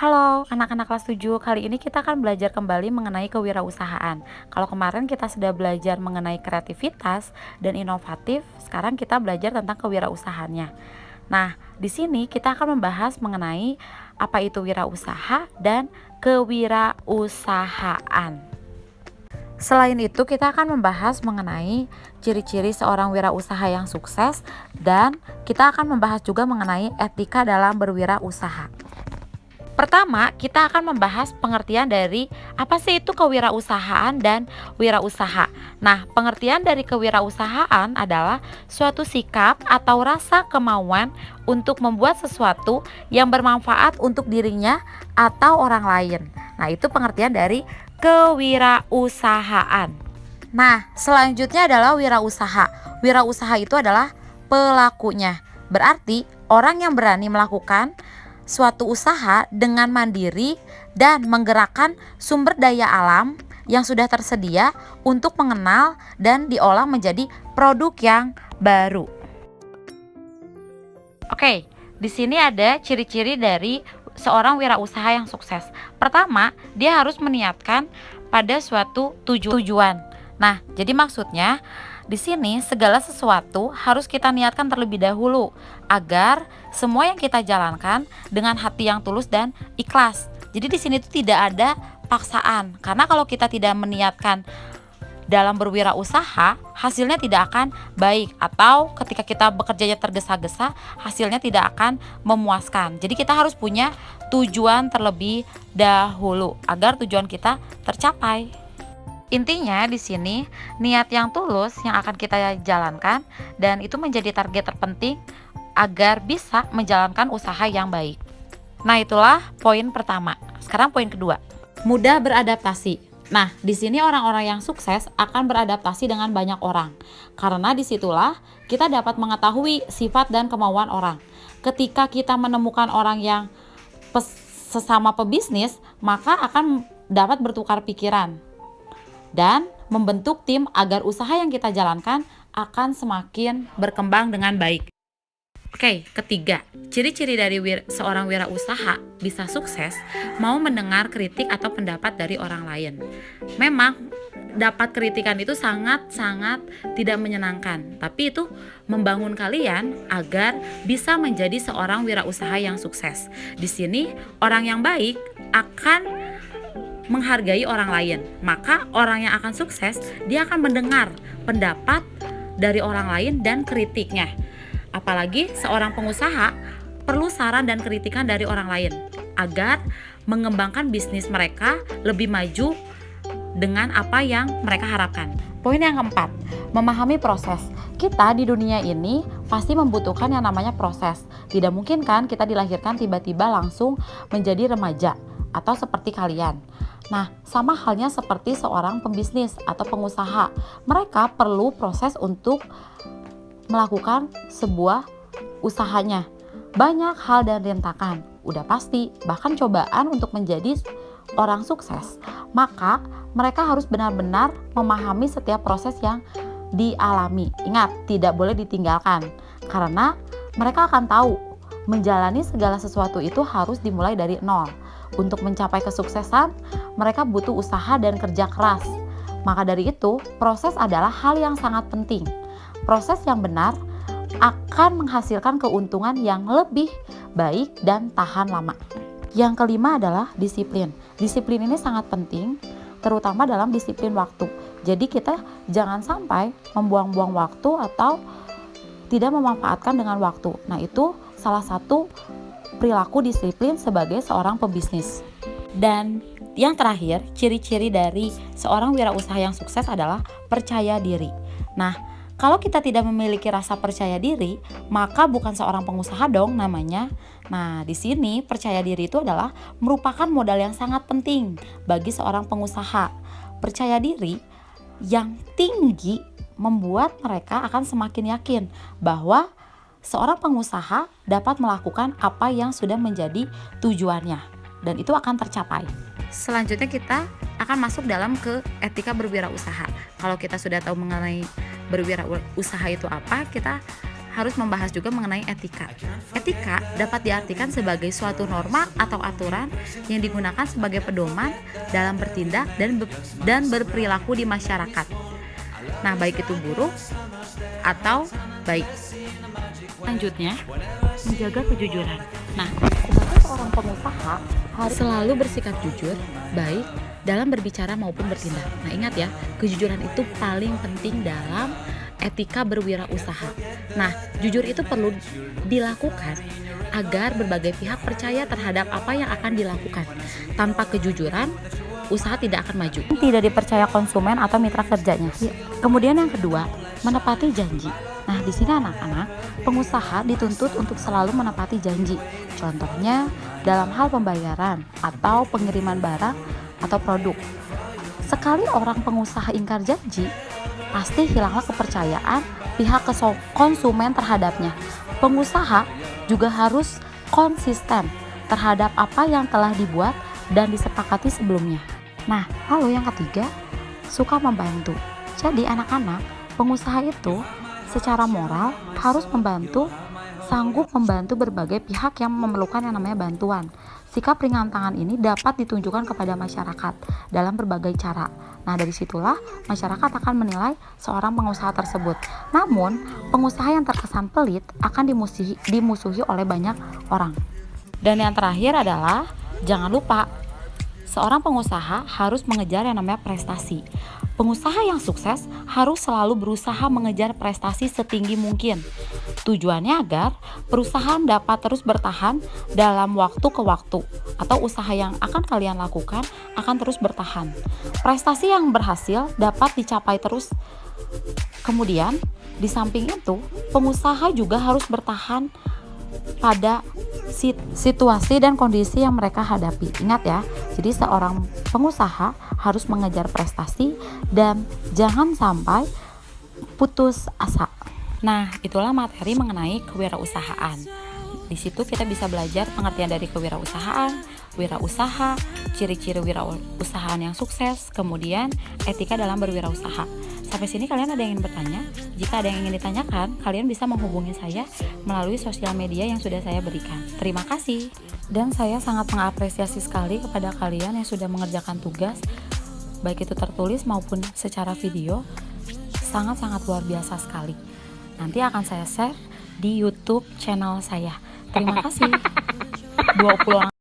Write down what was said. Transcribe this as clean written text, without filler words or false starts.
Halo anak-anak kelas 7, kali ini kita akan belajar kembali mengenai kewirausahaan. Kalau kemarin kita sudah belajar mengenai kreativitas dan inovatif, sekarang kita belajar tentang kewirausahaannya. Nah, di sini kita akan membahas mengenai apa itu wirausaha dan kewirausahaan. Selain itu, kita akan membahas mengenai ciri-ciri seorang wirausaha yang sukses dan kita akan membahas juga mengenai etika dalam berwirausaha. Pertama, kita akan membahas pengertian dari apa sih itu kewirausahaan dan wirausaha. Nah, pengertian dari kewirausahaan adalah suatu sikap atau rasa kemauan untuk membuat sesuatu yang bermanfaat untuk dirinya atau orang lain. Nah, itu pengertian dari kewirausahaan. Nah, selanjutnya adalah wirausaha. Wirausaha itu adalah pelakunya. Berarti orang yang berani melakukan suatu usaha dengan mandiri dan menggerakkan sumber daya alam yang sudah tersedia untuk mengenal dan diolah menjadi produk yang baru. Oke, di sini ada ciri-ciri dari seorang wirausaha yang sukses. Pertama, dia harus meniatkan pada suatu tujuan. Nah, jadi maksudnya di sini segala sesuatu harus kita niatkan terlebih dahulu agar semua yang kita jalankan dengan hati yang tulus dan ikhlas. Jadi di sini tuh tidak ada paksaan. Karena kalau kita tidak meniatkan dalam berwirausaha, hasilnya tidak akan baik, atau ketika kita bekerjanya tergesa-gesa, hasilnya tidak akan memuaskan. Jadi kita harus punya tujuan terlebih dahulu agar tujuan kita tercapai. Intinya di sini niat yang tulus yang akan kita jalankan dan itu menjadi target terpenting agar bisa menjalankan usaha yang baik. Nah, itulah poin pertama. Sekarang poin kedua. Mudah beradaptasi. Nah, di sini orang-orang yang sukses akan beradaptasi dengan banyak orang. Karena disitulah kita dapat mengetahui sifat dan kemauan orang. Ketika kita menemukan orang yang sesama pebisnis, maka akan dapat bertukar pikiran dan membentuk tim agar usaha yang kita jalankan akan semakin berkembang dengan baik. Oke, ketiga, ciri-ciri dari seorang wirausaha bisa sukses mau mendengar kritik atau pendapat dari orang lain. Memang dapat kritikan itu sangat-sangat tidak menyenangkan, tapi itu membangun kalian agar bisa menjadi seorang wirausaha yang sukses. Di sini orang yang baik akan menghargai orang lain, maka orang yang akan sukses dia akan mendengar pendapat dari orang lain dan kritiknya. Apalagi seorang pengusaha perlu saran dan kritikan dari orang lain agar mengembangkan bisnis mereka lebih maju dengan apa yang mereka harapkan. Poin yang keempat, memahami proses. Kita di dunia ini pasti membutuhkan yang namanya proses. Tidak mungkin kan kita dilahirkan tiba-tiba langsung menjadi remaja atau seperti kalian. Nah, sama halnya seperti seorang pembisnis atau pengusaha. Mereka perlu proses untuk melakukan sebuah usahanya. Banyak hal dan rintangan, udah pasti, bahkan cobaan untuk menjadi orang sukses. Maka, mereka harus benar-benar memahami setiap proses yang dialami. Ingat, tidak boleh ditinggalkan. Karena mereka akan tahu, menjalani segala sesuatu itu harus dimulai dari nol. Untuk mencapai kesuksesan, mereka butuh usaha dan kerja keras. Maka dari itu, proses adalah hal yang sangat penting. Proses yang benar akan menghasilkan keuntungan yang lebih baik dan tahan lama. Yang kelima adalah disiplin. Disiplin ini sangat penting, terutama dalam disiplin waktu. Jadi kita jangan sampai membuang-buang waktu atau tidak memanfaatkan dengan waktu. Nah, itu salah satu perilaku disiplin sebagai seorang pebisnis. Dan yang terakhir, ciri-ciri dari seorang wirausaha yang sukses adalah percaya diri. Nah, kalau kita tidak memiliki rasa percaya diri, maka bukan seorang pengusaha dong namanya. Nah, di sini percaya diri itu adalah merupakan modal yang sangat penting bagi seorang pengusaha. Percaya diri yang tinggi membuat mereka akan semakin yakin bahwa seorang pengusaha dapat melakukan apa yang sudah menjadi tujuannya dan itu akan tercapai. Selanjutnya kita akan masuk dalam ke etika berwirausaha. Kalau kita sudah tahu mengenai berwirausaha itu apa, kita harus membahas juga mengenai etika. Etika dapat diartikan sebagai suatu norma atau aturan yang digunakan sebagai pedoman dalam bertindak dan berperilaku di masyarakat. Nah, baik itu buruk atau baik. Selanjutnya, menjaga kejujuran. Nah, sebagai seorang pengusaha harus selalu bersikap jujur, baik dalam berbicara maupun bertindak. Nah, ingat ya, kejujuran itu paling penting dalam etika berwirausaha. Nah, jujur itu perlu dilakukan agar berbagai pihak percaya terhadap apa yang akan dilakukan. Tanpa kejujuran, usaha tidak akan maju. Tidak dipercaya konsumen atau mitra kerjanya. Kemudian yang kedua, menepati janji. Nah, di sini anak-anak, pengusaha dituntut untuk selalu menepati janji. Contohnya dalam hal pembayaran atau pengiriman barang atau produk. Sekali orang pengusaha ingkar janji, pasti hilanglah kepercayaan pihak konsumen terhadapnya. Pengusaha juga harus konsisten terhadap apa yang telah dibuat dan disepakati sebelumnya. Nah, lalu yang ketiga, suka membantu. Jadi anak-anak, pengusaha itu secara moral harus sanggup membantu berbagai pihak yang memerlukan yang namanya bantuan. Sikap ringan tangan ini dapat ditunjukkan kepada masyarakat dalam berbagai cara. Nah, dari situlah masyarakat akan menilai seorang pengusaha tersebut. Namun, pengusaha yang terkesan pelit akan dimusuhi oleh banyak orang. Dan yang terakhir adalah, jangan lupa, seorang pengusaha harus mengejar yang namanya prestasi. Pengusaha yang sukses harus selalu berusaha mengejar prestasi setinggi mungkin. Tujuannya agar perusahaan dapat terus bertahan dalam waktu ke waktu, atau usaha yang akan kalian lakukan akan terus bertahan. Prestasi yang berhasil dapat dicapai terus. Kemudian, di samping itu, pengusaha juga harus bertahan pada situasi dan kondisi yang mereka hadapi. Ingat ya, jadi seorang pengusaha harus mengejar prestasi dan jangan sampai putus asa. Nah, itulah materi mengenai kewirausahaan. Di situ kita bisa belajar pengertian dari kewirausahaan, wirausaha, ciri-ciri wirausahaan yang sukses, kemudian etika dalam berwirausaha. Sampai sini kalian ada yang ingin bertanya? Jika ada yang ingin ditanyakan, kalian bisa menghubungi saya melalui sosial media yang sudah saya berikan. Terima kasih. Dan saya sangat mengapresiasi sekali kepada kalian yang sudah mengerjakan tugas, baik itu tertulis maupun secara video. Sangat-sangat luar biasa sekali. Nanti akan saya share di YouTube channel saya. Terima kasih. 20 orang